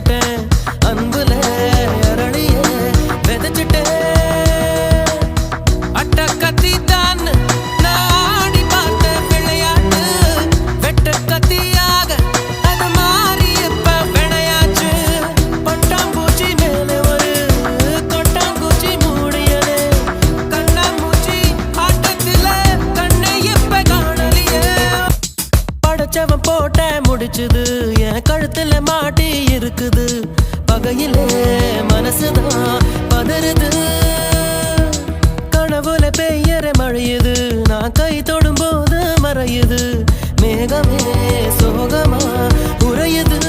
விதைச்சிட்டேன் அன்புல அரளிய விதைச்சிட்டேன் அட்ட கத்தி தான் நான் ஆடி பார்த்த விளையாட்டு வெட்ட கத்தியாக அது மாறி இப்ப விளையாச்சு பட்டாம்பூச்சி மேல ஒரு கொட்டாம்பூச்சி மூடியது கண்ணாமூச்சி ஆட்டத்தில கண்ணை இப்ப காணலியே படைச்சவன் போட்ட முடிச்சுது என் கழுத்துல மாட்டி இருக்குது பகையிலே மனசுதான் பதறுது கனவுல பெய்யற மழையுது நான் கை தொடும் போது மறையுது மேகமே சோகமா உறையுது